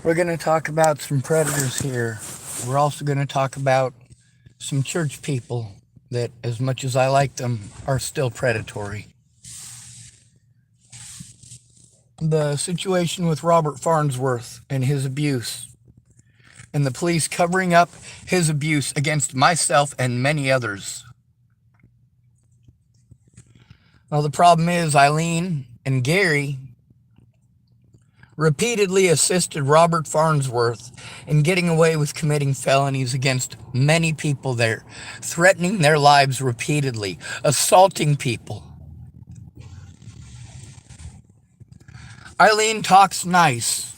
We're going to talk about some predators here. We're also going to talk about some church people that, as much as I like them, are still predatory. The situation with Robert Farnsworth and his abuse, and the police covering up his abuse against myself and many others. Well, the problem is Eileen and Gary repeatedly assisted Robert Farnsworth in getting away with committing felonies against many people there, threatening their lives repeatedly, assaulting people. Eileen talks nice.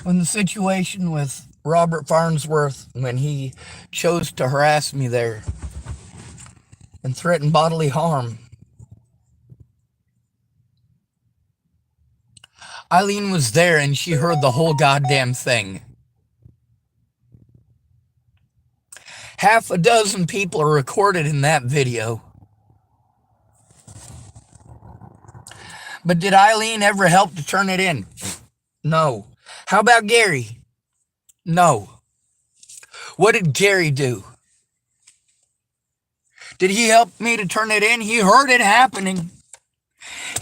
When the situation with Robert Farnsworth, when he chose to harass me there and threaten bodily harm, Eileen was there and she heard the whole goddamn thing. Half a dozen people are recorded in that video. But did Eileen ever help to turn it in? No. How about Gary? No. What did Gary do? Did he help me to turn it in? He heard it happening.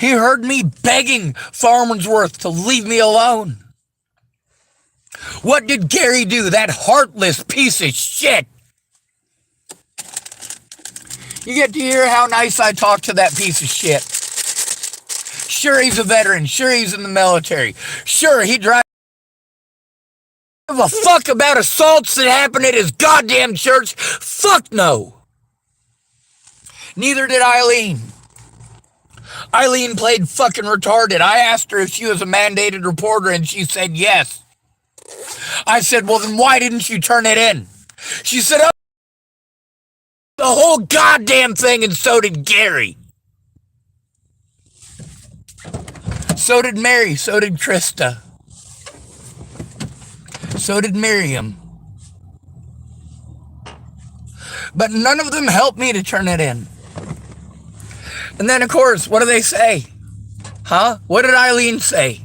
He heard me begging Farnsworth to leave me alone. What did Gary do, that heartless piece of shit? You get to hear how nice I talk to that piece of shit. Sure, he's a veteran. Sure, he's in the military. Sure, he drives. Give a fuck about assaults that happen at his goddamn church? Fuck no. Neither did Eileen. Eileen played fucking retarded. I asked her if she was a mandated reporter and she said yes. I said, well, then why didn't you turn it in? She said, oh, the whole goddamn thing, and so did Gary. So did Mary, so did Krista. So did Myriam. But none of them helped me to turn it in. And then, of course, what do they say? Huh? What did Eileen say?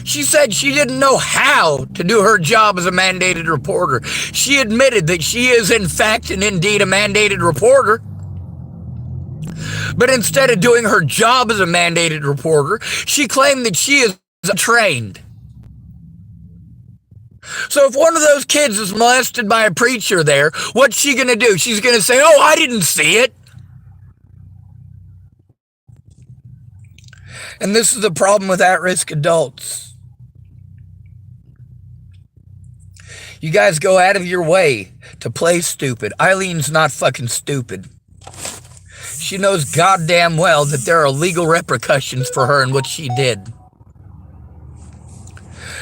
She said she didn't know how to do her job as a mandated reporter. She admitted that she is, in fact and indeed, a mandated reporter. But instead of doing her job as a mandated reporter, she claimed that she is trained. So if one of those kids is molested by a preacher there, what's she going to do? She's going to say, oh, I didn't see it. And this is the problem with at-risk adults. You guys go out of your way to play stupid. Eileen's not fucking stupid. She knows goddamn well that there are legal repercussions for her and what she did.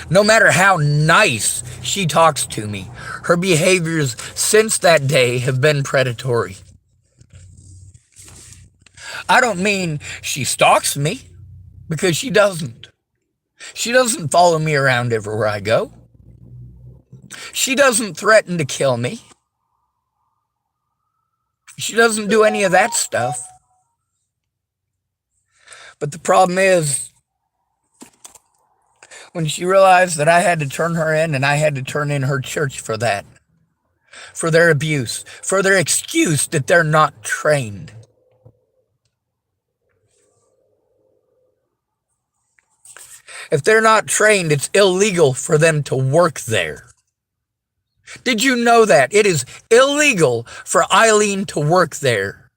No matter how nice she talks to me, her behaviors since that day have been predatory. I don't mean she stalks me, because she doesn't. She doesn't follow me around everywhere I go. She doesn't threaten to kill me. She doesn't do any of that stuff. But the problem is, when she realized that I had to turn her in and I had to turn in her church for that, for their abuse, for their excuse that they're not trained. If they're not trained, it's illegal for them to work there. Did you know that? It is illegal for Eileen to work there.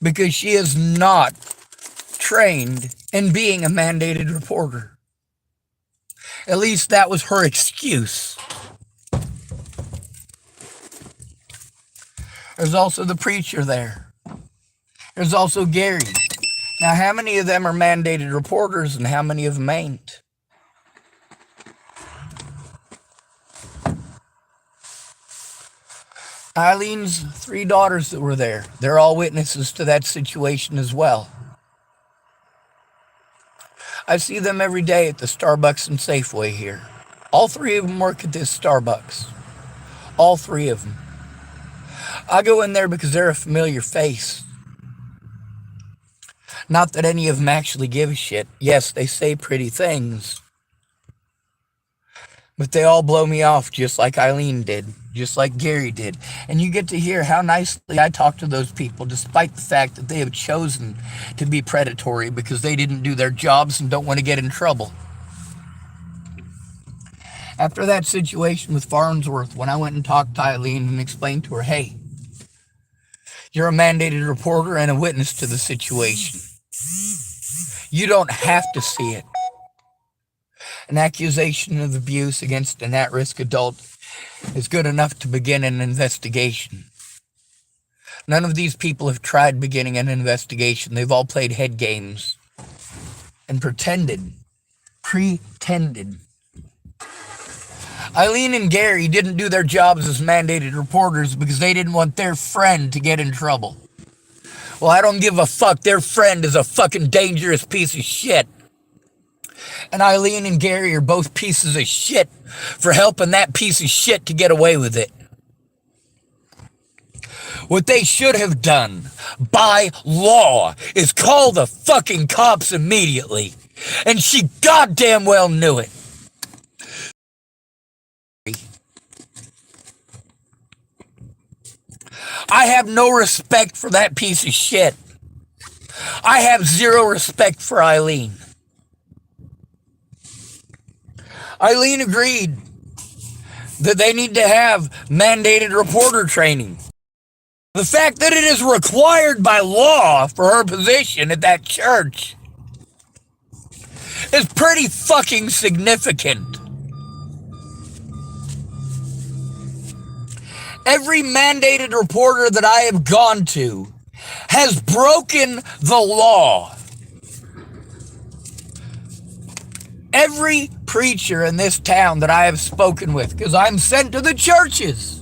Because she is not trained in being a mandated reporter. At least that was her excuse. There's also the preacher there. There's also Gary. Now, how many of them are mandated reporters and how many of them ain't? Eileen's 3 daughters that were there, they're all witnesses to that situation as well. I see them every day at the Starbucks and Safeway here. All 3 of them work at this Starbucks. All 3 of them. I go in there because they're a familiar face. Not that any of them actually give a shit. Yes, they say pretty things. But they all blow me off just like Eileen did, just like Gary did. And you get to hear how nicely I talk to those people, despite the fact that they have chosen to be predatory because they didn't do their jobs and don't want to get in trouble. After that situation with Farnsworth, when I went and talked to Eileen and explained to her, hey, you're a mandated reporter and a witness to the situation. You don't have to see it. An accusation of abuse against an at-risk adult is good enough to begin an investigation. None of these people have tried beginning an investigation. They've all played head games and pretended. Eileen and Gary didn't do their jobs as mandated reporters because they didn't want their friend to get in trouble. Well, I don't give a fuck. Their friend is a fucking dangerous piece of shit. And Eileen and Gary are both pieces of shit for helping that piece of shit to get away with it. What they should have done, by law, is call the fucking cops immediately. And she goddamn well knew it. I have no respect for that piece of shit. I have zero respect for Eileen. Eileen agreed that they need to have mandated reporter training. The fact that it is required by law for her position at that church is pretty fucking significant. Every mandated reporter that I have gone to has broken the law. Every preacher in this town that I have spoken with, because I'm sent to the churches.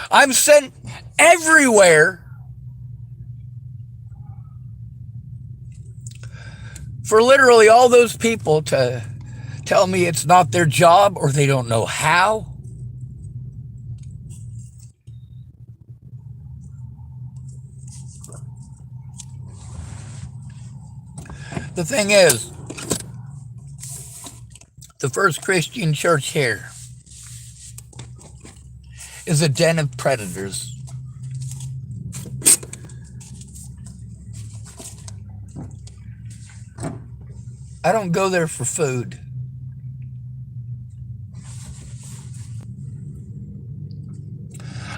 I'm sent everywhere for literally all those people to tell me it's not their job or they don't know how. The thing is, the First Christian Church here is a den of predators. I don't go there for food.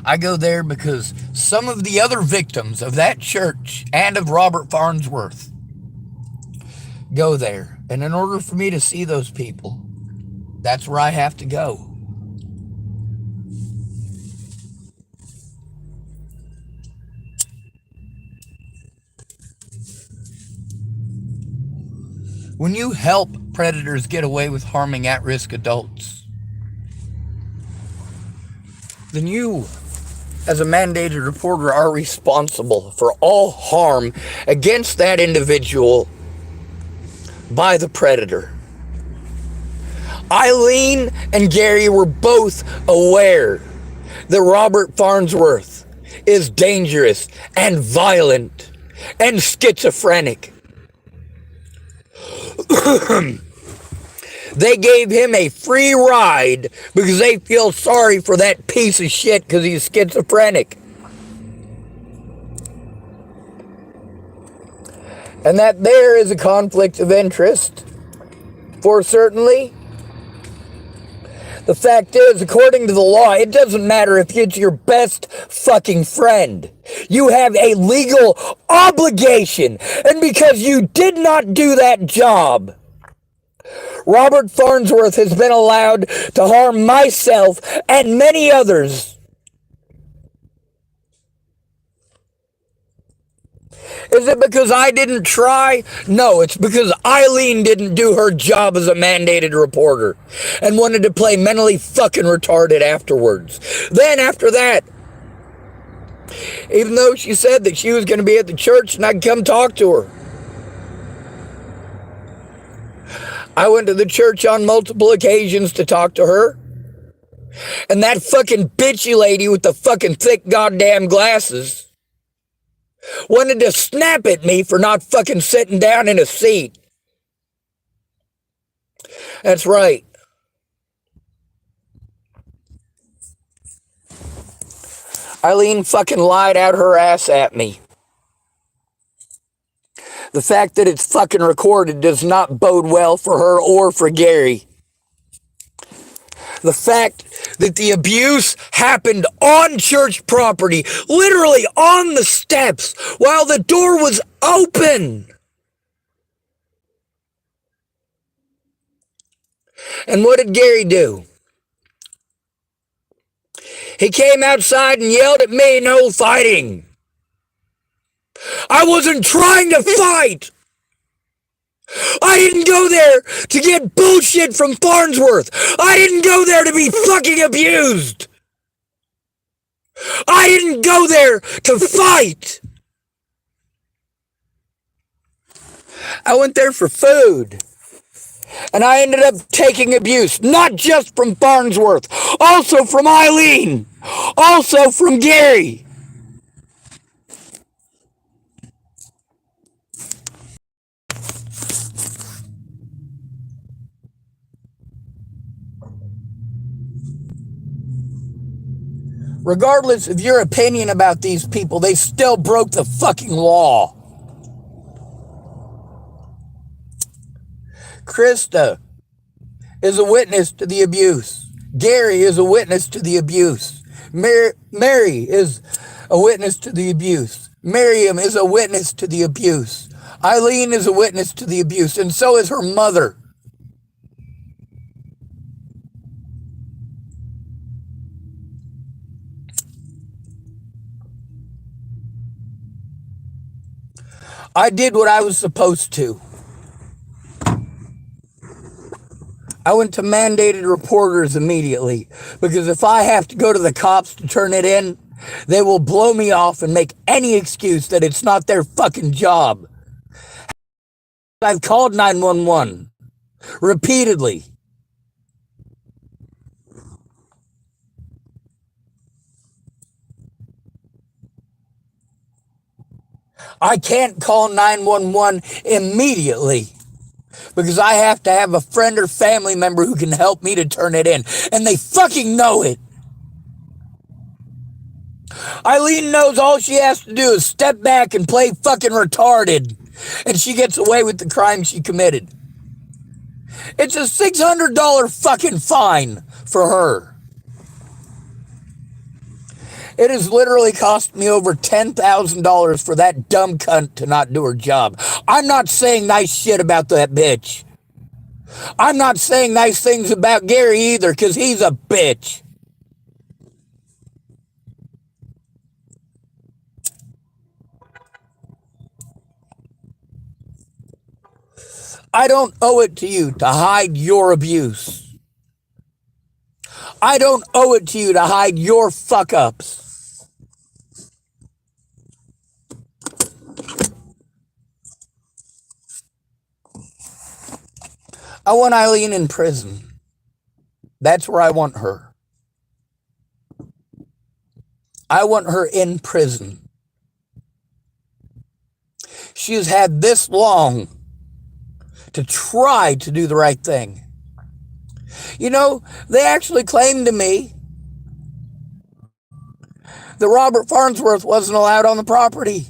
I go there because some of the other victims of that church and of Robert Farnsworth go there. And in order for me to see those people, that's where I have to go. When you help predators get away with harming at-risk adults, then you, as a mandated reporter, are responsible for all harm against that individual by the predator. Eileen and Gary were both aware that Robert Farnsworth is dangerous and violent and schizophrenic. They gave him a free ride because they feel sorry for that piece of shit because he's schizophrenic. And that there is a conflict of interest, for certainly. The fact is, according to the law, it doesn't matter if it's your best fucking friend. You have a legal obligation. And because you did not do that job, Robert Farnsworth has been allowed to harm myself and many others. Is it because I didn't try? No, it's because Eileen didn't do her job as a mandated reporter and wanted to play mentally fucking retarded afterwards. Then after that, even though she said that she was going to be at the church and I'd come talk to her, I went to the church on multiple occasions to talk to her. And that fucking bitchy lady with the fucking thick goddamn glasses wanted to snap at me for not fucking sitting down in a seat. That's right. Eileen fucking lied out her ass at me. The fact that it's fucking recorded does not bode well for her or for Gary. The fact that the abuse happened on church property, literally on the steps, while the door was open. And what did Gary do? He came outside and yelled at me, "No fighting." I wasn't trying to fight. I didn't go there to get bullshit from Farnsworth. I didn't go there to be fucking abused. I didn't go there to fight. I went there for food. And I ended up taking abuse, not just from Farnsworth, also from Eileen, also from Gary. Regardless of your opinion about these people, they still broke the fucking law. Krista is a witness to the abuse. Gary is a witness to the abuse. Mary is a witness to the abuse. Myriam is a witness to the abuse. Eileen is a witness to the abuse, and so is her mother. I did what I was supposed to. I went to mandated reporters immediately, because if I have to go to the cops to turn it in, they will blow me off and make any excuse that it's not their fucking job. I've called 911 repeatedly. I can't call 911 immediately because I have to have a friend or family member who can help me to turn it in, and they fucking know it. Eileen knows all she has to do is step back and play fucking retarded, and she gets away with the crime she committed. It's a $600 fucking fine for her. It has literally cost me over $10,000 for that dumb cunt to not do her job. I'm not saying nice shit about that bitch. I'm not saying nice things about Gary either, because he's a bitch. I don't owe it to you to hide your abuse. I don't owe it to you to hide your fuck-ups. I want Eileen in prison. That's where I want her. I want her in prison. She has had this long to try to do the right thing. You know, they actually claimed to me that Robert Farnsworth wasn't allowed on the property.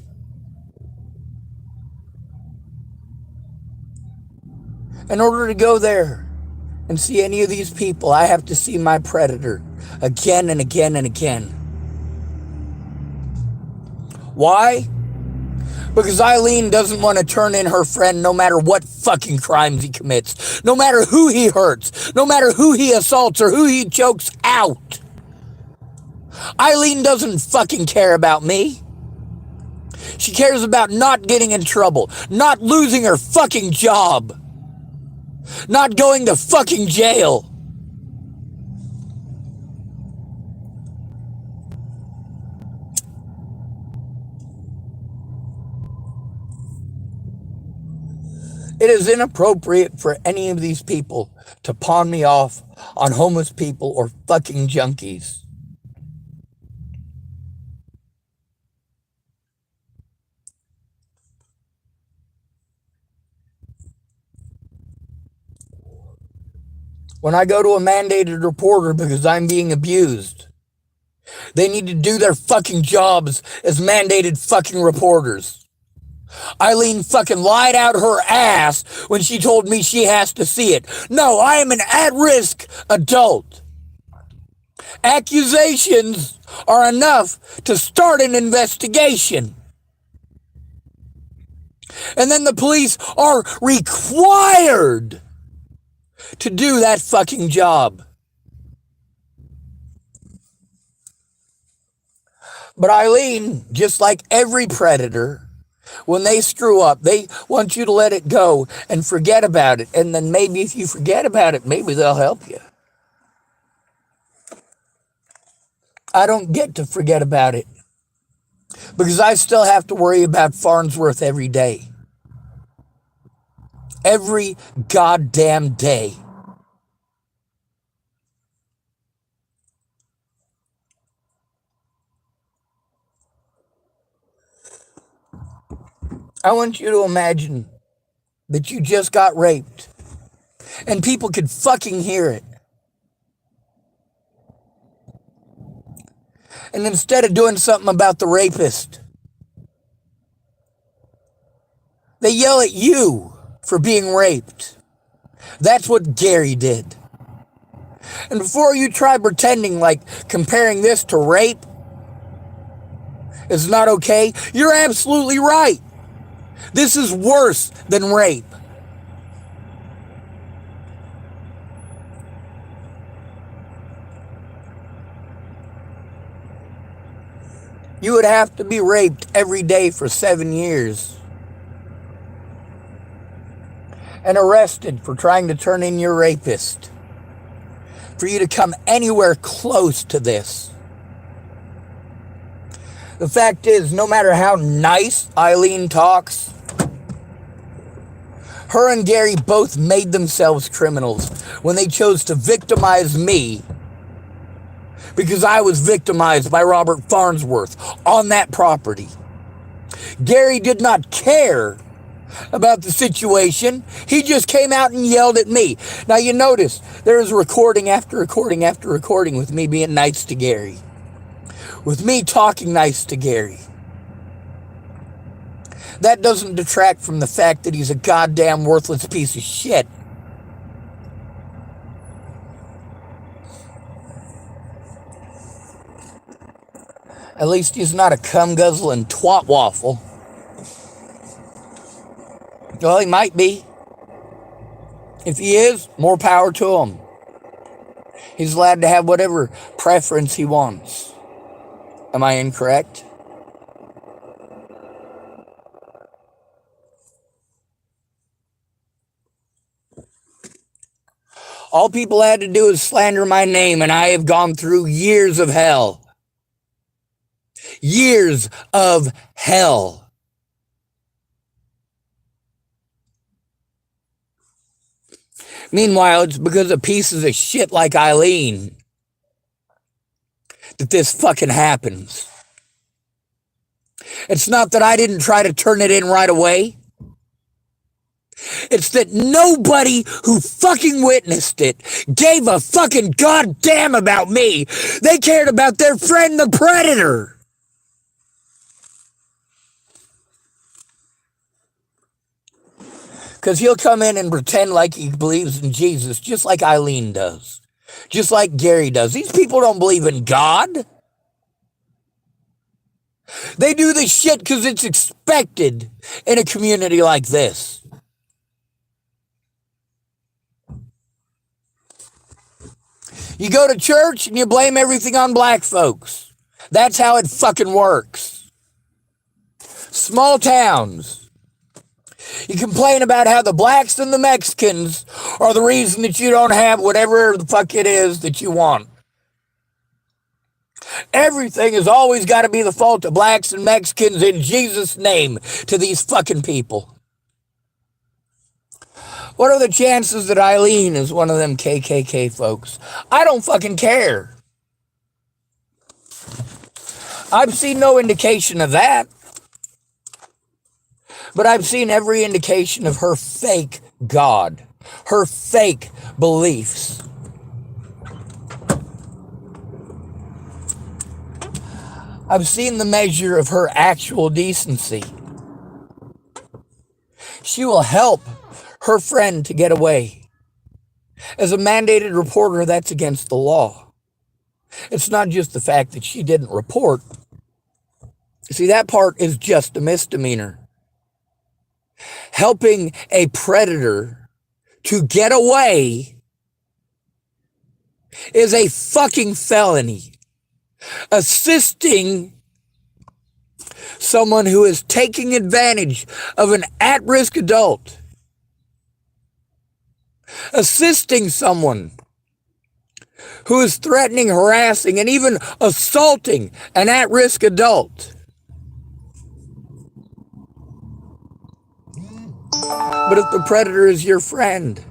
In order to go there and see any of these people, I have to see my predator again and again and again. Why? Because Eileen doesn't want to turn in her friend no matter what fucking crimes he commits, no matter who he hurts, no matter who he assaults or who he chokes out. Eileen doesn't fucking care about me. She cares about not getting in trouble, not losing her fucking job, not going to fucking jail. It is inappropriate for any of these people to pawn me off on homeless people or fucking junkies. When I go to a mandated reporter because I'm being abused, they need to do their fucking jobs as mandated fucking reporters. Eileen fucking lied out her ass when she told me she has to see it. No, I am an at-risk adult. Accusations are enough to start an investigation. And then the police are required to do that fucking job. But Eileen, just like every predator, when they screw up, they want you to let it go and forget about it. And then maybe if you forget about it, maybe they'll help you. I don't get to forget about it because I still have to worry about Farnsworth every day. Every goddamn day. I want you to imagine that you just got raped and people could fucking hear it. And instead of doing something about the rapist, they yell at you for being raped. That's what Gary did. And before you try pretending like comparing this to rape is not okay, you're absolutely right. This is worse than rape. You would have to be raped every day for 7 years and arrested for trying to turn in your rapist for you to come anywhere close to this. The fact is, no matter how nice Eileen talks, her and Gary both made themselves criminals when they chose to victimize me because I was victimized by Robert Farnsworth on that property. Gary did not care about the situation. He just came out and yelled at me. Now you notice there is recording after recording after recording with me being nice to Gary. With me talking nice to Gary. That doesn't detract from the fact that he's a goddamn worthless piece of shit. At least he's not a cum-guzzling twat waffle. Well, he might be. If he is, more power to him. He's allowed to have whatever preference he wants. Am I incorrect? All people had to do is slander my name, and I have gone through years of hell. Years of hell. Meanwhile, it's because of pieces of shit like Eileen that this fucking happens. It's not that I didn't try to turn it in right away. It's that nobody who fucking witnessed it gave a fucking goddamn about me. They cared about their friend the Predator. Because he'll come in and pretend like he believes in Jesus, just like Eileen does. Just like Gary does. These people don't believe in God. They do this shit because it's expected in a community like this. You go to church and you blame everything on black folks. That's how it fucking works. Small towns. You complain about how the blacks and the Mexicans are the reason that you don't have whatever the fuck it is that you want. Everything has always got to be the fault of blacks and Mexicans in Jesus' name to these fucking people. What are the chances that Eileen is one of them KKK folks? I don't fucking care. I've seen no indication of that. But I've seen every indication of her fake God, her fake beliefs. I've seen the measure of her actual decency. She will help her friend to get away. As a mandated reporter, that's against the law. It's not just the fact that she didn't report. See, that part is just a misdemeanor. Helping a predator to get away is a fucking felony. Assisting someone who is taking advantage of an at-risk adult. Assisting someone who is threatening, harassing, and even assaulting an at-risk adult. But if the predator is your friend,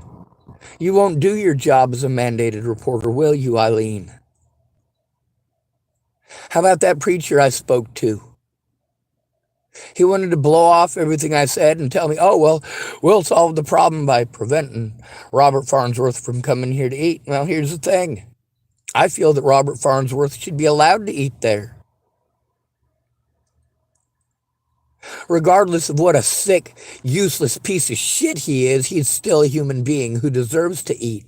you won't do your job as a mandated reporter, will you, Eileen? How about that preacher I spoke to? He wanted to blow off everything I said and tell me, oh, well, we'll solve the problem by preventing Robert Farnsworth from coming here to eat. Well, here's the thing. I feel that Robert Farnsworth should be allowed to eat there. Regardless of what a sick, useless piece of shit he is, he's still a human being who deserves to eat.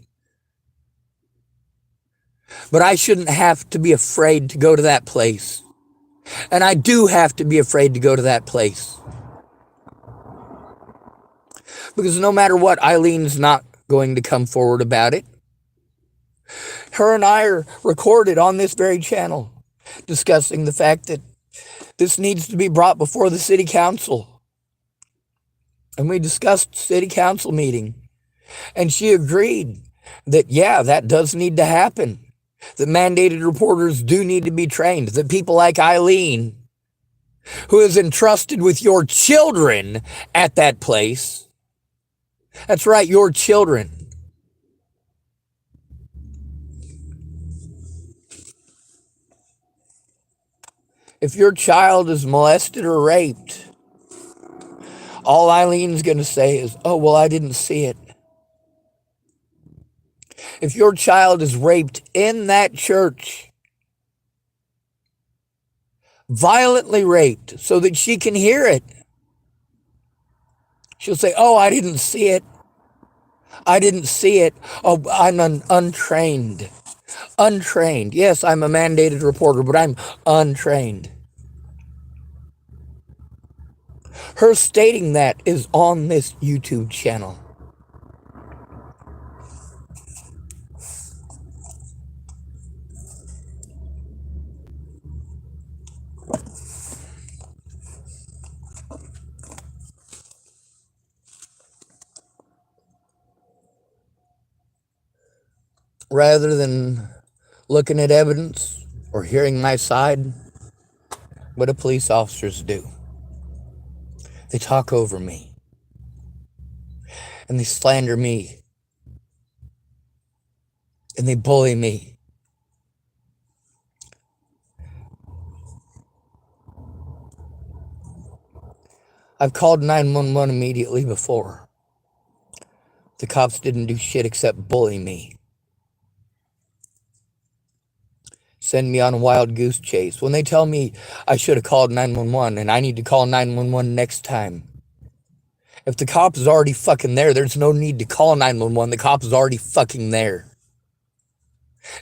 But I shouldn't have to be afraid to go to that place. And I do have to be afraid to go to that place. Because no matter what, Eileen's not going to come forward about it. Her and I are recorded on this very channel discussing the fact that this needs to be brought before the city council. And we discussed city council meeting. And she agreed that, yeah, that does need to happen. That mandated reporters do need to be trained. That people like Eileen, who is entrusted with your children at that place. That's right, your children. If your child is molested or raped, all Eileen's going to say is, oh, well, I didn't see it. If your child is raped in that church, violently raped so that she can hear it, she'll say, oh, I didn't see it. I didn't see it. Oh, I'm untrained. Untrained. Yes, I'm a mandated reporter, but I'm untrained. Her stating that is on this YouTube channel. Rather than looking at evidence or hearing my side, what do police officers do? They talk over me. And they slander me. And they bully me. I've called 911 immediately before. The cops didn't do shit except bully me. Send me on a wild goose chase. When they tell me I should have called 911 and I need to call 911 next time. If the cop is already fucking there, there's no need to call 911. The cop is already fucking there.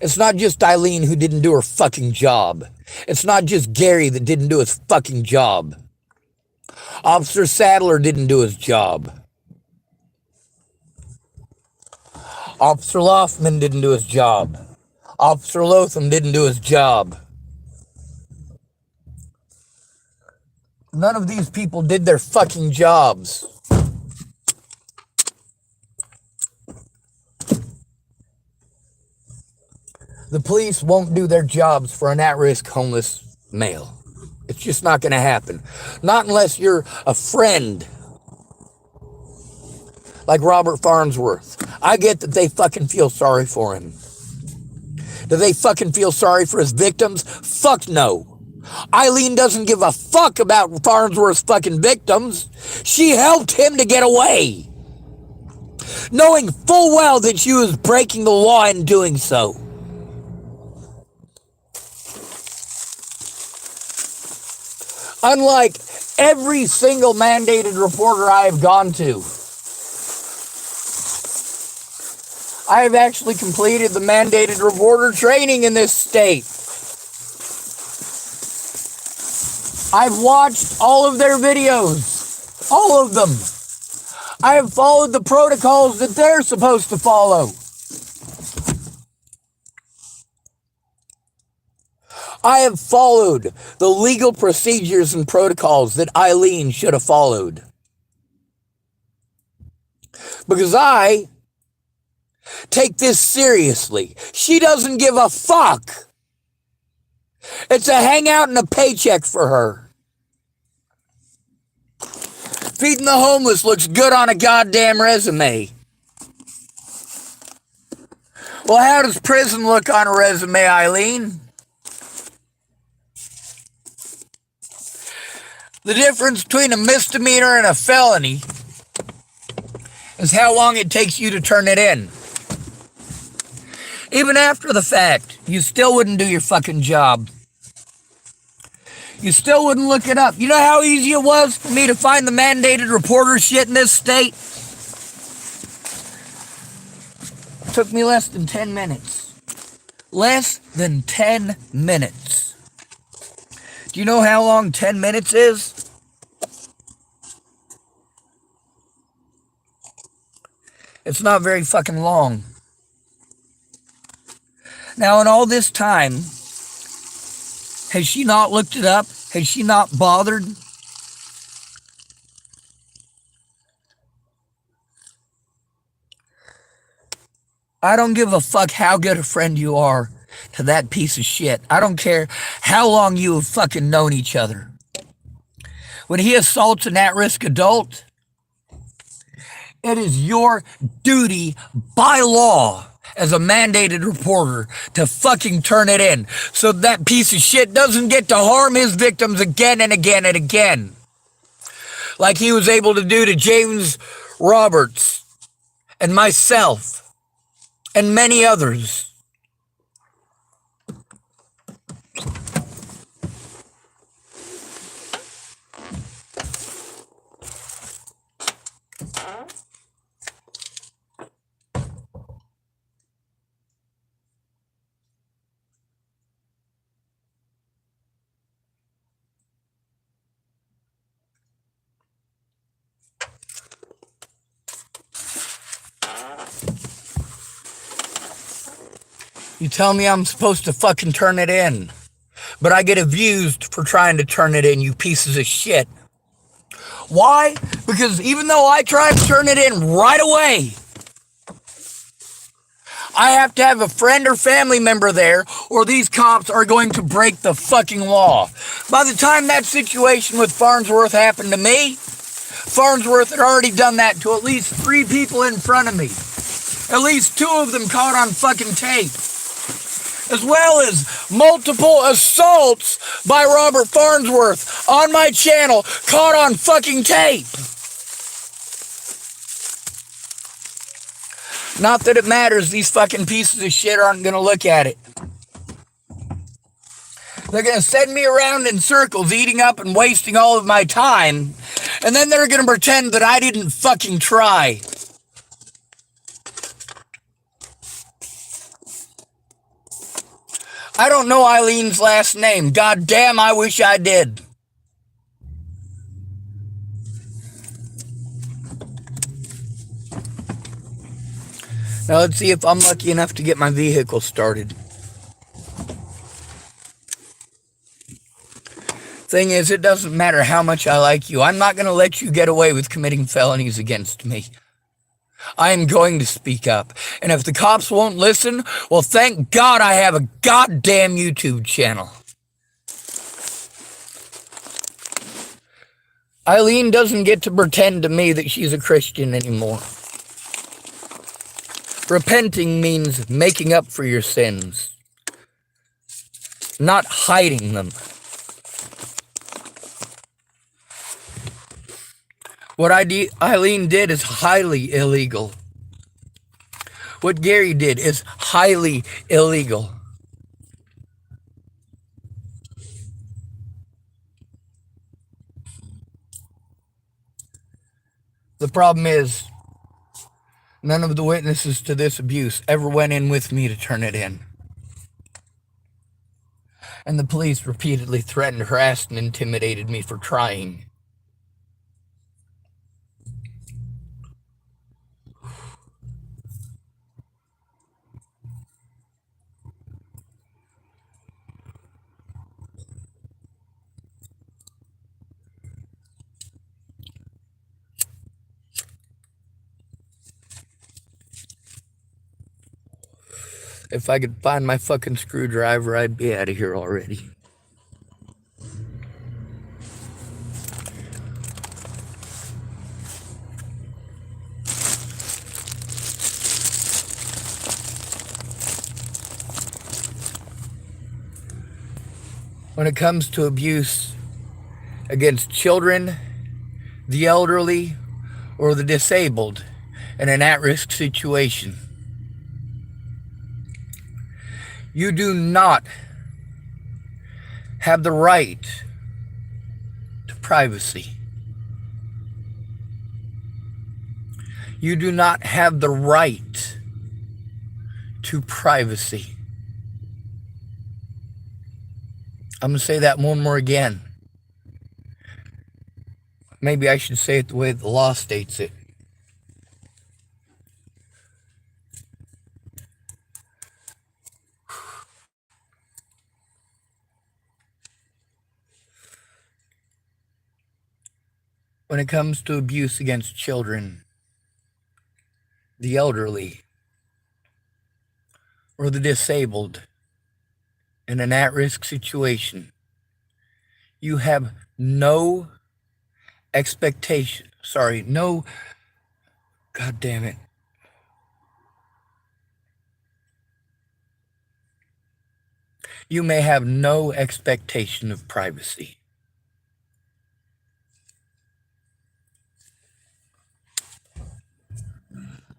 It's not just Eileen who didn't do her fucking job. It's not just Gary that didn't do his fucking job. Officer Sadler didn't do his job. Officer Loffman didn't do his job. Officer Lotham didn't do his job. None of these people did their fucking jobs. The police won't do their jobs for an at-risk homeless male. It's just not going to happen. Not unless you're a friend like Robert Farnsworth. I get that they fucking feel sorry for him. Do they fucking feel sorry for his victims? Fuck no. Eileen doesn't give a fuck about Farnsworth's fucking victims. She helped him to get away, knowing full well that she was breaking the law in doing so. Unlike every single mandated reporter I have gone to, I have actually completed the mandated reporter training in this state. I've watched all of their videos, all of them. I have followed the protocols that they're supposed to follow. I have followed the legal procedures and protocols that Eileen should have followed. Because I take this seriously. She doesn't give a fuck. It's a hangout and a paycheck for her. Feeding the homeless looks good on a goddamn resume. Well, how does prison look on a resume, Eileen? The difference between a misdemeanor and a felony is how long it takes you to turn it in. Even after the fact, you still wouldn't do your fucking job. You still wouldn't look it up. You know how easy it was for me to find the mandated reporter shit in this state? It took me less than 10 minutes. Less than 10 minutes. Do you know how long 10 minutes is? It's not very fucking long. Now, in all this time, has she not looked it up? Has she not bothered? I don't give a fuck how good a friend you are to that piece of shit. I don't care how long you have fucking known each other. When he assaults an at-risk adult, it is your duty by law as a mandated reporter to fucking turn it in so that piece of shit doesn't get to harm his victims again and again and again. Like he was able to do to James Roberts and myself and many others. You tell me I'm supposed to fucking turn it in, but I get abused for trying to turn it in, you pieces of shit. Why? Because even though I try to turn it in right away, I have to have a friend or family member there, or these cops are going to break the fucking law. By the time that situation with Farnsworth happened to me, Farnsworth had already done that to at least 3 people in front of me. At least 2 of them caught on fucking tape. As well as multiple assaults by Robert Farnsworth on my channel caught on fucking tape. Not that it matters, these fucking pieces of shit aren't gonna look at it. They're gonna send me around in circles, eating up and wasting all of my time, and then they're gonna pretend that I didn't fucking try. I don't know Eileen's last name. God damn, I wish I did. Now let's see if I'm lucky enough to get my vehicle started. Thing is, it doesn't matter how much I like you. I'm not going to let you get away with committing felonies against me. I am going to speak up. And if the cops won't listen, well, thank God I have a goddamn YouTube channel. Eileen doesn't get to pretend to me that she's a Christian anymore. Repenting means making up for your sins, not hiding them. What Eileen did is highly illegal. What Gary did is highly illegal. The problem is, none of the witnesses to this abuse ever went in with me to turn it in. And the police repeatedly threatened, harassed, and intimidated me for trying. If I could find my fucking screwdriver, I'd be out of here already. When it comes to abuse against children, the elderly, or the disabled in an at-risk situation, you do not have the right to privacy. You do not have the right to privacy. I'm going to say that one more again. Maybe I should say it the way the law states it. When it comes to abuse against children, the elderly, or the disabled in an at-risk situation, you have no expectation. God damn it. You may have no expectation of privacy.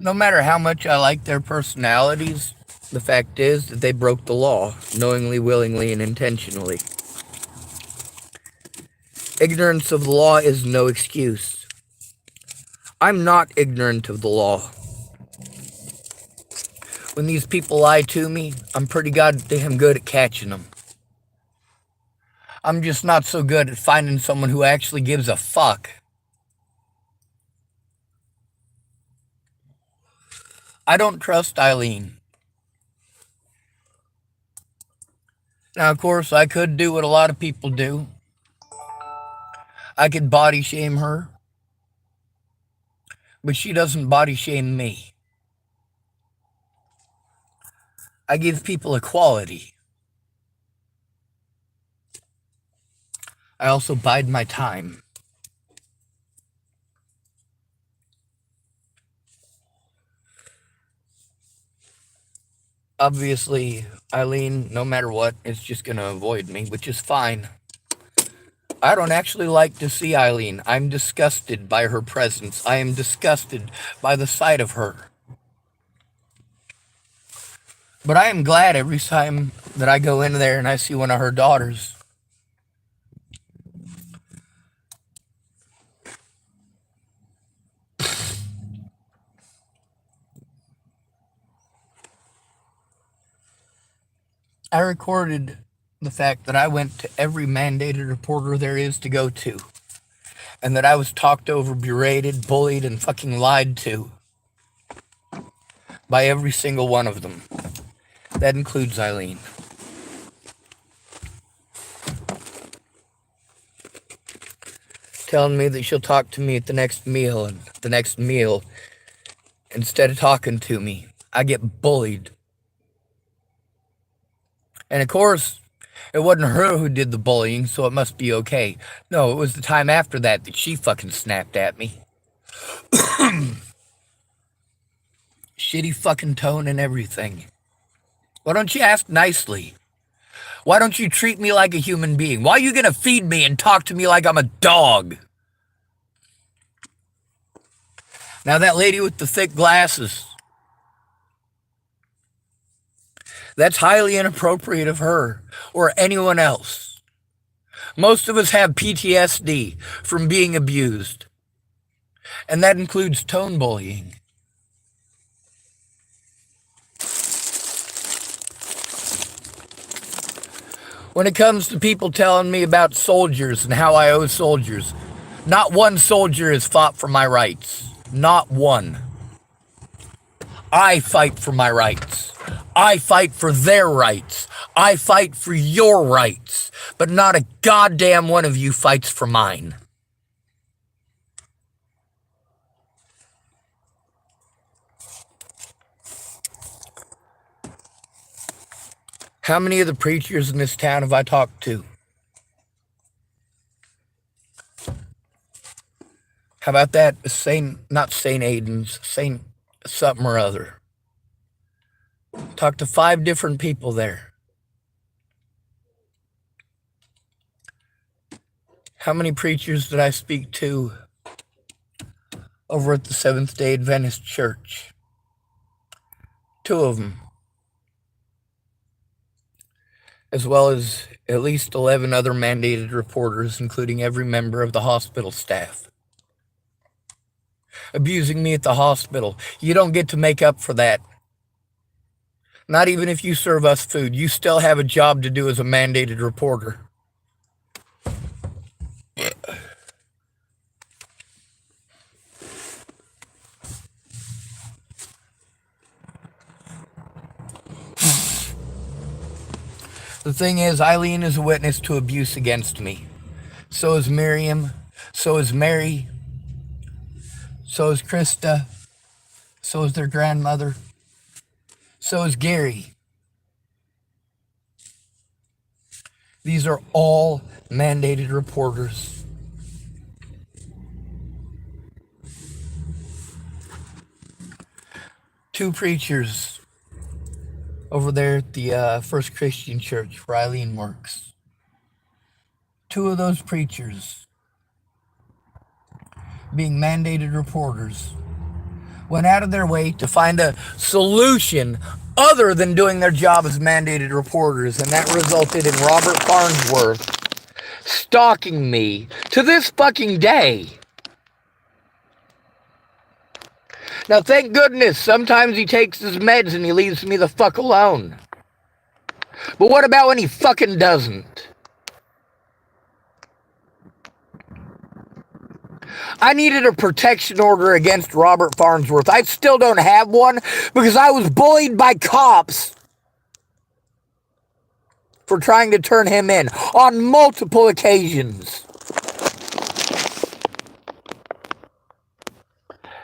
No matter how much I like their personalities, the fact is that they broke the law, knowingly, willingly, and intentionally. Ignorance of the law is no excuse. I'm not ignorant of the law. When these people lie to me, I'm pretty goddamn good at catching them. I'm just not so good at finding someone who actually gives a fuck. I don't trust Eileen. Now, of course, I could do what a lot of people do. I could body shame her. But she doesn't body shame me. I give people equality. I also bide my time. Obviously, Eileen, no matter what, is just going to avoid me, which is fine. I don't actually like to see Eileen. I'm disgusted by her presence. I am disgusted by the sight of her. But I am glad every time that I go in there and I see one of her daughters. I recorded the fact that I went to every mandated reporter there is to go to, and that I was talked over, berated, bullied, and fucking lied to by every single one of them. That includes Eileen. Telling me that she'll talk to me at the next meal, and the next meal, instead of talking to me, I get bullied. And of course, it wasn't her who did the bullying, so it must be okay. No, it was the time after that that she fucking snapped at me. shitty fucking tone and everything. Why don't you ask nicely? Why don't you treat me like a human being? Why are you gonna feed me and talk to me like I'm a dog? Now that lady with the thick glasses, that's highly inappropriate of her or anyone else. Most of us have PTSD from being abused, and that includes tone bullying. When it comes to people telling me about soldiers and how I owe soldiers, not one soldier has fought for my rights. Not one. I fight for my rights. I fight for their rights. I fight for your rights. But not a goddamn one of you fights for mine. How many of the preachers in this town have I talked to? How about that? Not St. Aidan's, St. something or other. Talked to 5 different people there. How many preachers did I speak to over at the Seventh-day Adventist Church? 2 of them. As well as at least 11 other mandated reporters, including every member of the hospital staff. Abusing me at the hospital. You don't get to make up for that. Not even if you serve us food. You still have a job to do as a mandated reporter. The thing is, Eileen is a witness to abuse against me. So is Myriam. So is Mary. So is Krista. So is their grandmother. So is Gary. These are all mandated reporters. Two preachers over there at the First Christian Church where Eileen works. 2 of those preachers, being mandated reporters, went out of their way to find a solution other than doing their job as mandated reporters, and that resulted in Robert Farnsworth stalking me to this fucking day. Now, thank goodness, sometimes he takes his meds and he leaves me the fuck alone. But what about when he fucking doesn't? I needed a protection order against Robert Farnsworth. I still don't have one because I was bullied by cops for trying to turn him in on multiple occasions.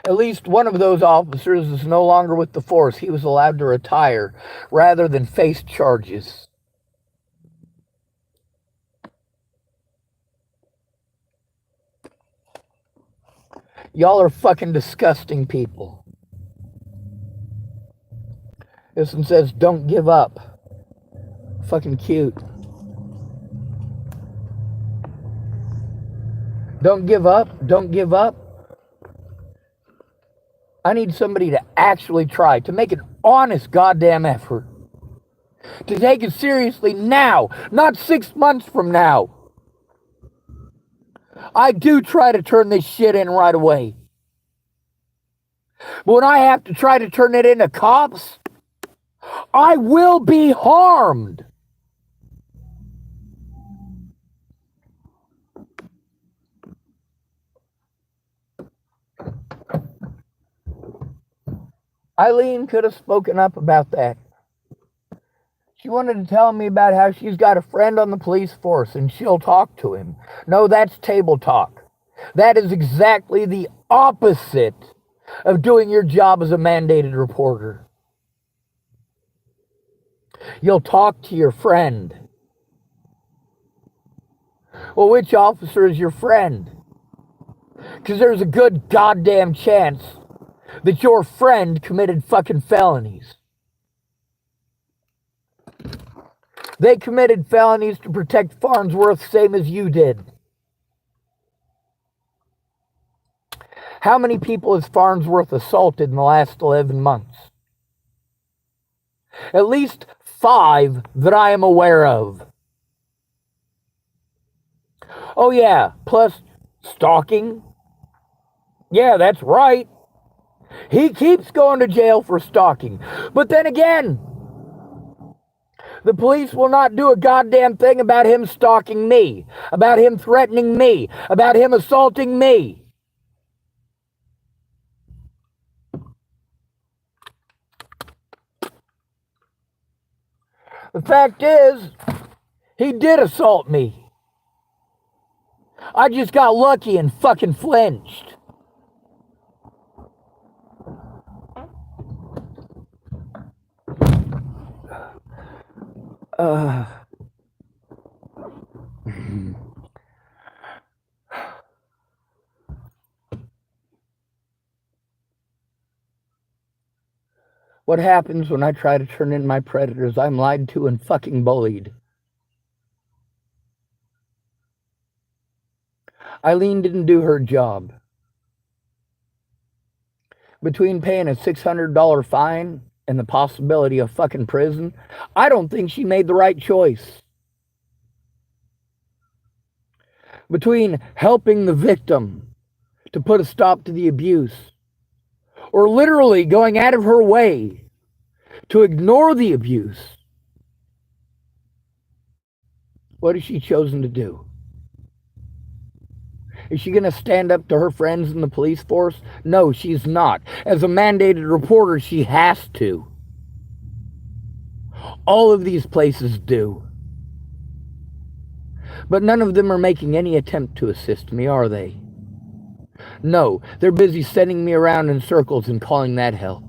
At least one of those officers is no longer with the force. He was allowed to retire rather than face charges. Y'all are fucking disgusting people. This one says, don't give up. Fucking cute. Don't give up. Don't give up. I need somebody to actually try, to make an honest goddamn effort. To take it seriously now, not 6 months from now. I do try to turn this shit in right away. But when I have to try to turn it into cops, I will be harmed. Eileen could have spoken up about that. She wanted to tell me about how she's got a friend on the police force and she'll talk to him. No, that's table talk. That is exactly the opposite of doing your job as a mandated reporter. You'll talk to your friend. Well, which officer is your friend? Because there's a good goddamn chance that your friend committed fucking felonies. They committed felonies to protect Farnsworth, same as you did. How many people has Farnsworth assaulted in the last 11 months? At least 5 that I am aware of. Oh yeah, plus stalking. Yeah, that's right. He keeps going to jail for stalking. But then again, the police will not do a goddamn thing about him stalking me, about him threatening me, about him assaulting me. The fact is, he did assault me. I just got lucky and fucking flinched. What happens when I try to turn in my predators? I'm lied to and fucking bullied. Eileen didn't do her job. Between paying a $600 fine and the possibility of fucking prison, I don't think she made the right choice. Between helping the victim to put a stop to the abuse, or literally going out of her way to ignore the abuse, what has she chosen to do? Is she going to stand up to her friends in the police force? No, she's not. As a mandated reporter, she has to. All of these places do. But none of them are making any attempt to assist me, are they? No, they're busy sending me around in circles and calling that help.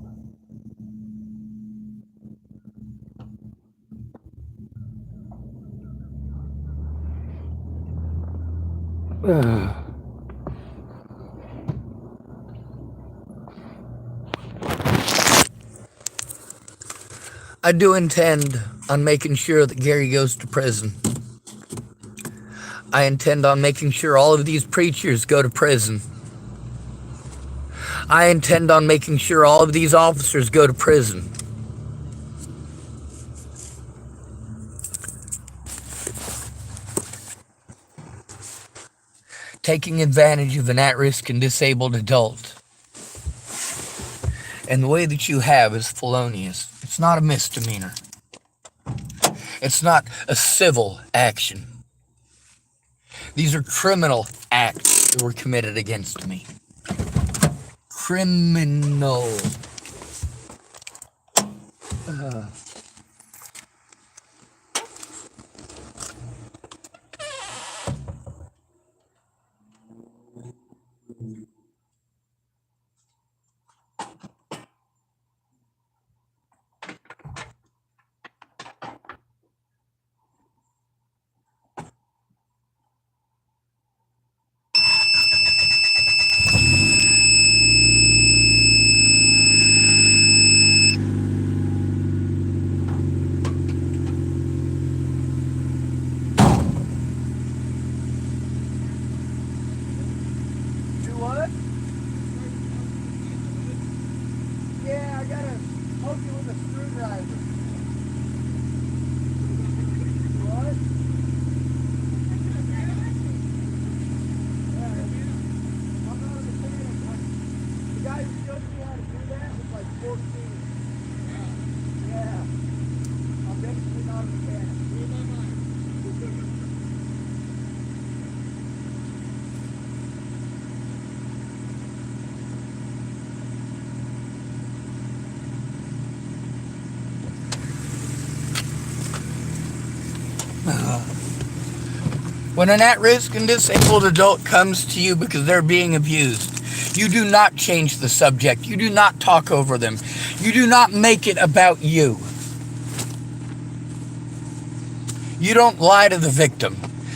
I do intend on making sure that Gary goes to prison. I intend on making sure all of these preachers go to prison. I intend on making sure all of these officers go to prison. Taking advantage of an at-risk and disabled adult. And the way that you have is felonious. It's not a misdemeanor. It's not a civil action. These are criminal acts that were committed against me. Criminal. When an at-risk and disabled adult comes to you because they're being abused, you do not change the subject. You do not talk over them. You do not make it about you. You don't lie to the victim.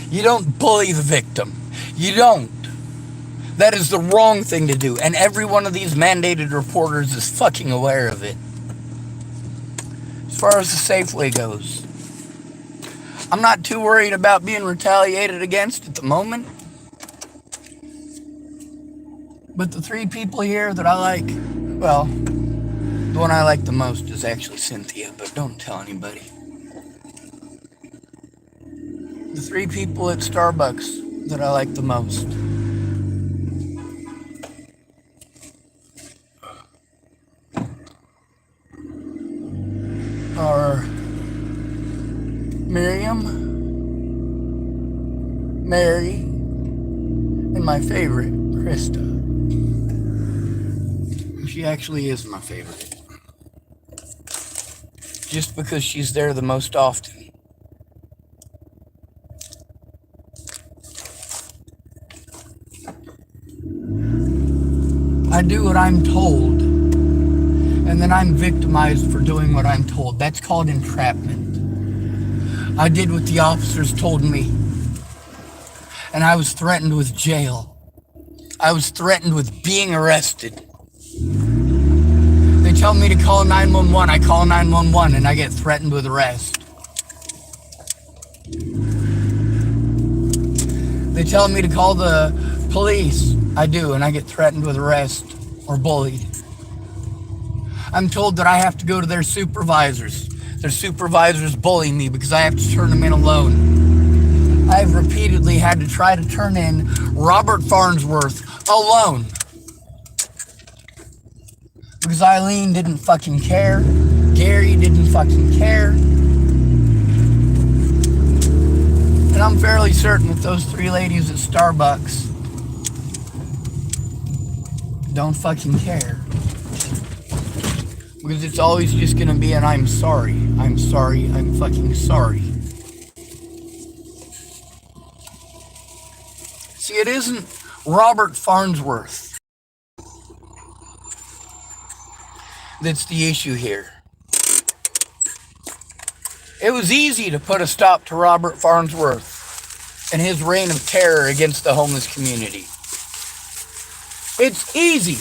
You don't bully the victim. You don't That is the wrong thing to do, and every one of these mandated reporters is fucking aware of it. As far as the Safeway goes, I'm not too worried about being retaliated against at the moment. But the three people here that I like, well, the one I like the most is actually Cynthia, but don't tell anybody. The three people at Starbucks that I like the most are Myriam, Mary, and my favorite, Krysta. She actually is my favorite. Just because she's there the most often. I do what I'm told, and then I'm victimized for doing what I'm told. That's called entrapment. I did what the officers told me, and I was threatened with jail. I was threatened with being arrested. They tell me to call 911. I call 911, and I get threatened with arrest. They tell me to call the police. I do, and I get threatened with arrest or bullied. I'm told that I have to go to their supervisors. Their supervisors bully me because I have to turn them in alone. I've repeatedly had to try to turn in Robert Farnsworth alone. Because Eileen didn't fucking care. Gary didn't fucking care. And I'm fairly certain that those three ladies at Starbucks don't fucking care. Because it's always just gonna be an I'm sorry, I'm fucking sorry. See, it isn't Robert Farnsworth that's the issue here. It was easy to put a stop to Robert Farnsworth and his reign of terror against the homeless community. It's easy,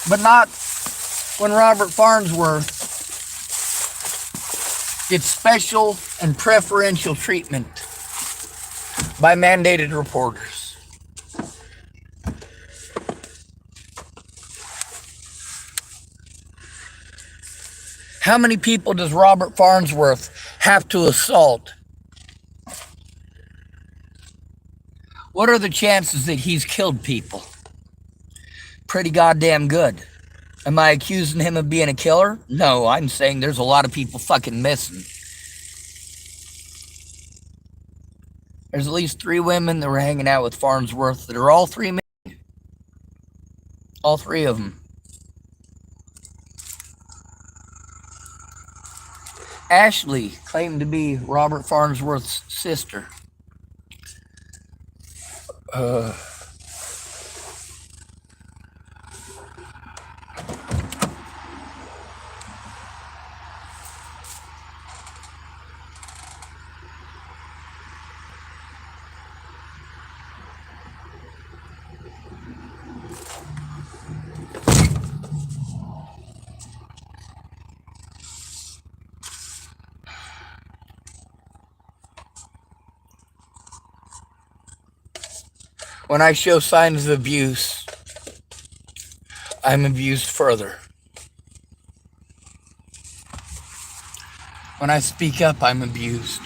but not when Robert Farnsworth gets special and preferential treatment by mandated reporters. How many people does Robert Farnsworth have to assault? What are the chances that he's killed people? Pretty goddamn good. Am I accusing him of being a killer? No, I'm saying there's a lot of people fucking missing. There's at least 3 women that were hanging out with Farnsworth that are all 3 men. All 3 of them. Ashley claimed to be Robert Farnsworth's sister. When I show signs of abuse, I'm abused further. When I speak up, I'm abused.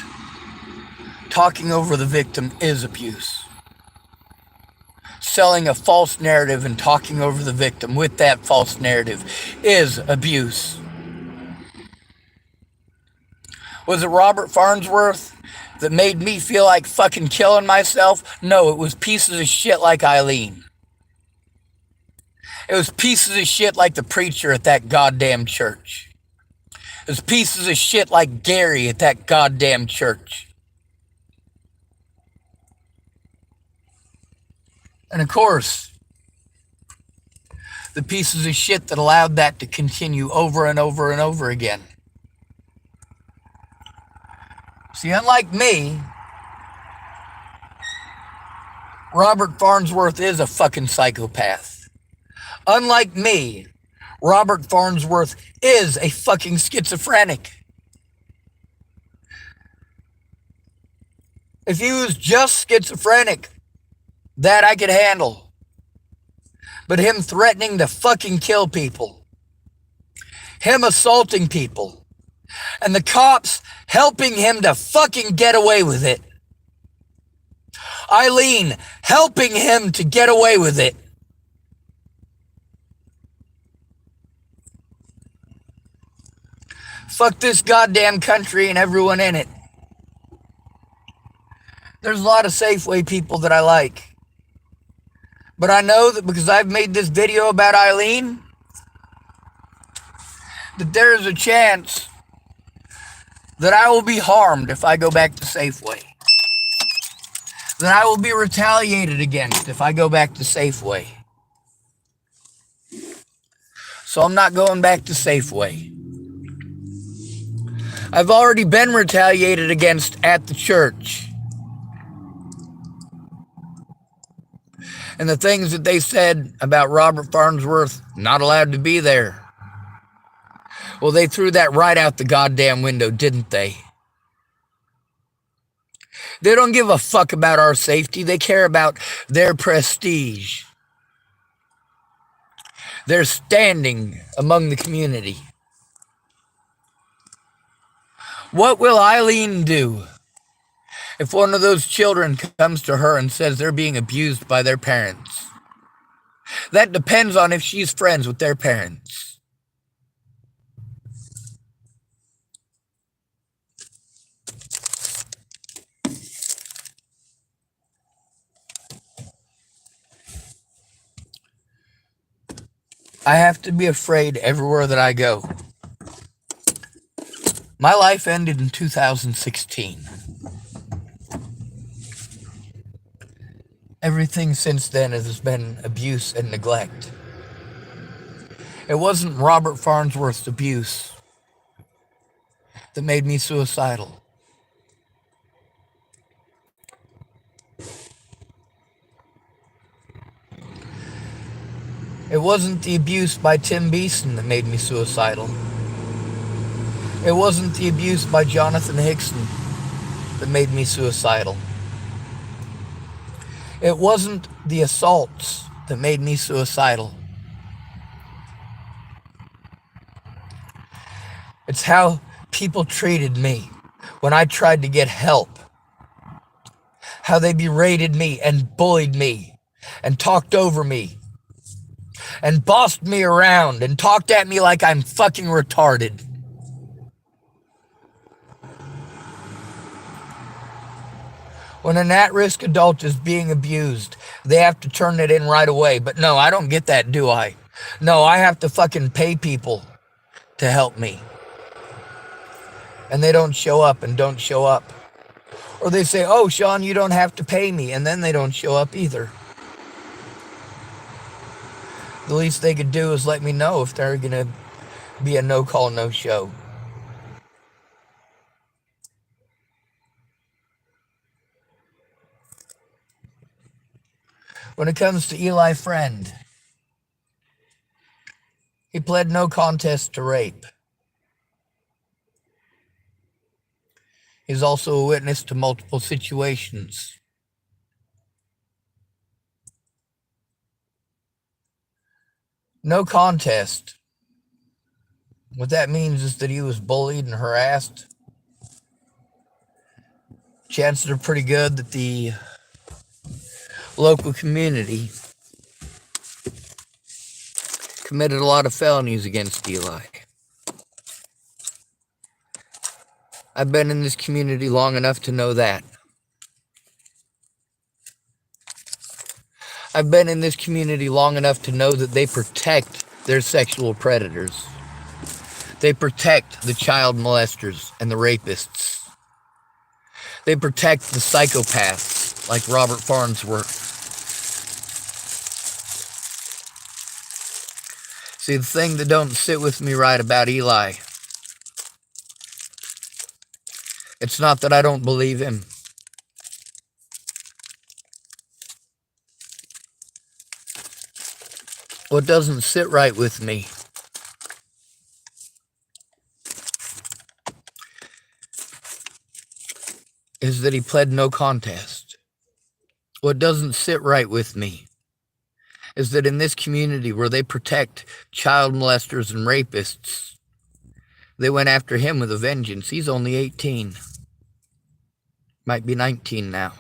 Talking over the victim is abuse. Selling a false narrative and talking over the victim with that false narrative is abuse. Was it Robert Farnsworth that made me feel like fucking killing myself? No, it was pieces of shit like Eileen. It was pieces of shit like the preacher at that goddamn church. It was pieces of shit like Gary at that goddamn church. And of course, the pieces of shit that allowed that to continue over and over and over again. See, unlike me, Robert Farnsworth is a fucking psychopath. Unlike me, Robert Farnsworth is a fucking schizophrenic. If he was just schizophrenic, that I could handle. But him threatening to fucking kill people, him assaulting people, and the cops helping him to fucking get away with it. Eileen helping him to get away with it. Fuck this goddamn country and everyone in it. There's a lot of Safeway people that I like. But I know that because I've made this video about Eileen, that there is a chance that I will be harmed if I go back to Safeway. That I will be retaliated against if I go back to Safeway. So I'm not going back to Safeway. I've already been retaliated against at the church. And the things that they said about Robert Farnsworth not allowed to be there. Well, they threw that right out the goddamn window, didn't they? They don't give a fuck about our safety. They care about their prestige. Their standing among the community. What will Eileen do if one of those children comes to her and says they're being abused by their parents? That depends on if she's friends with their parents. I have to be afraid everywhere that I go. My life ended in 2016. Everything since then has been abuse and neglect. It wasn't Robert Farnsworth's abuse that made me suicidal. It wasn't the abuse by Tim Beeson that made me suicidal. It wasn't the abuse by Jonathan Hickson that made me suicidal. It wasn't the assaults that made me suicidal. It's how people treated me when I tried to get help. How they berated me and bullied me and talked over me and bossed me around and talked at me like I'm fucking retarded. When an at-risk adult is being abused, they have to turn it in right away. But no, I don't get that, do I? No, I have to fucking pay people to help me. And they don't show up and don't show up. Or they say, oh, Sean, you don't have to pay me. And then they don't show up either. The least they could do is let me know if they're going to be a no-call, no-show. When it comes to Eli Friend, he pled no contest to rape. He's also a witness to multiple situations. No contest. What that means is that he was bullied and harassed. Chances are pretty good that the local community committed a lot of felonies against Eli. I've been in this community long enough to know that. I've been in this community long enough to know that they protect their sexual predators. They protect the child molesters and the rapists. They protect the psychopaths like Robert Farnsworth. See, the thing that don't sit with me right about Eli, it's not that I don't believe him. What doesn't sit right with me is that he pled no contest. What doesn't sit right with me is that in this community where they protect child molesters and rapists, they went after him with a vengeance. He's only 18. Might be 19 now.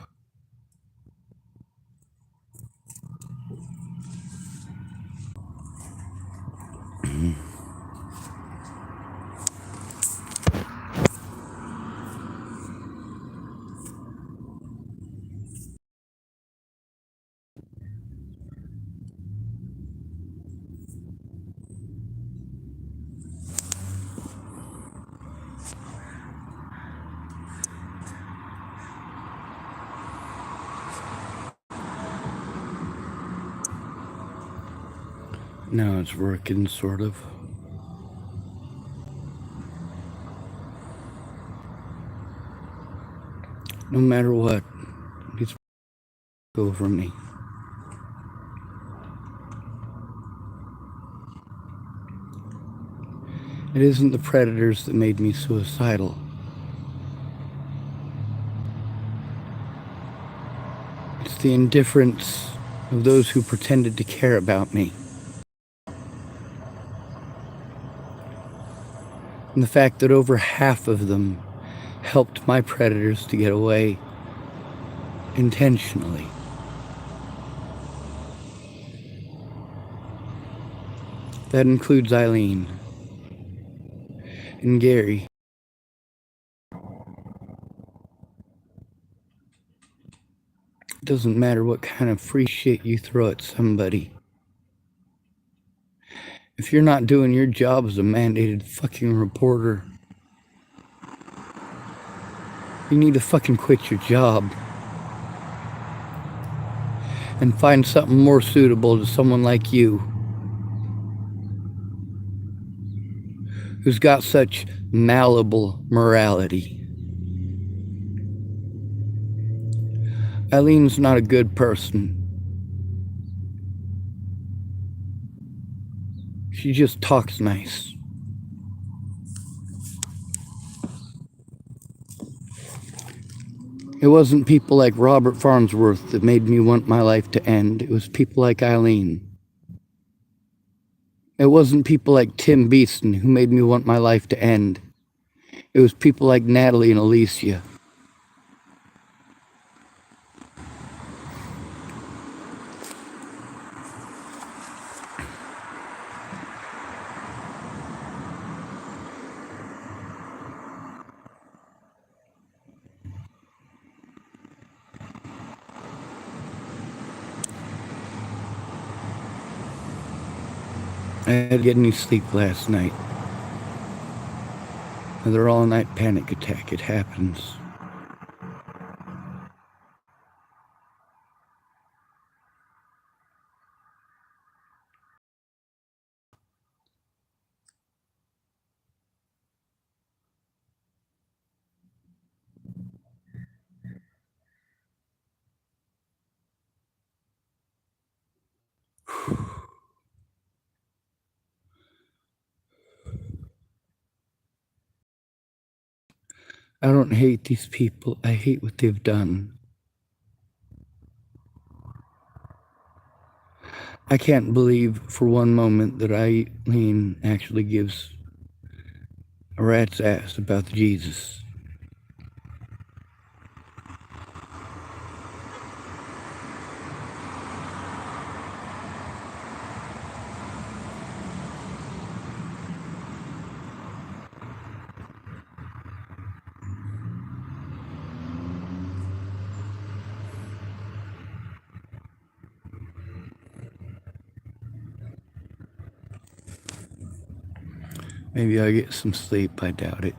Now it's working, sort of. No matter what, it's over me. It isn't the predators that made me suicidal. It's the indifference of those who pretended to care about me. And the fact that over half of them helped my predators to get away intentionally. That includes Eileen and Gary. It doesn't matter what kind of free shit you throw at somebody. If you're not doing your job as a mandated fucking reporter, you need to fucking quit your job and find something more suitable to someone like you, who's got such malleable morality. Eileen's not a good person. She just talks nice. It wasn't people like Robert Farnsworth that made me want my life to end. It was people like Eileen. It wasn't people like Tim Beeson who made me want my life to end. It was people like Natalie and Alicia. I didn't get any sleep last night. Another all-night panic attack. It happens. I don't hate these people. I hate what they've done. I can't believe for one moment that Eileen actually gives a rat's ass about Jesus. Maybe I'll get some sleep. I doubt it.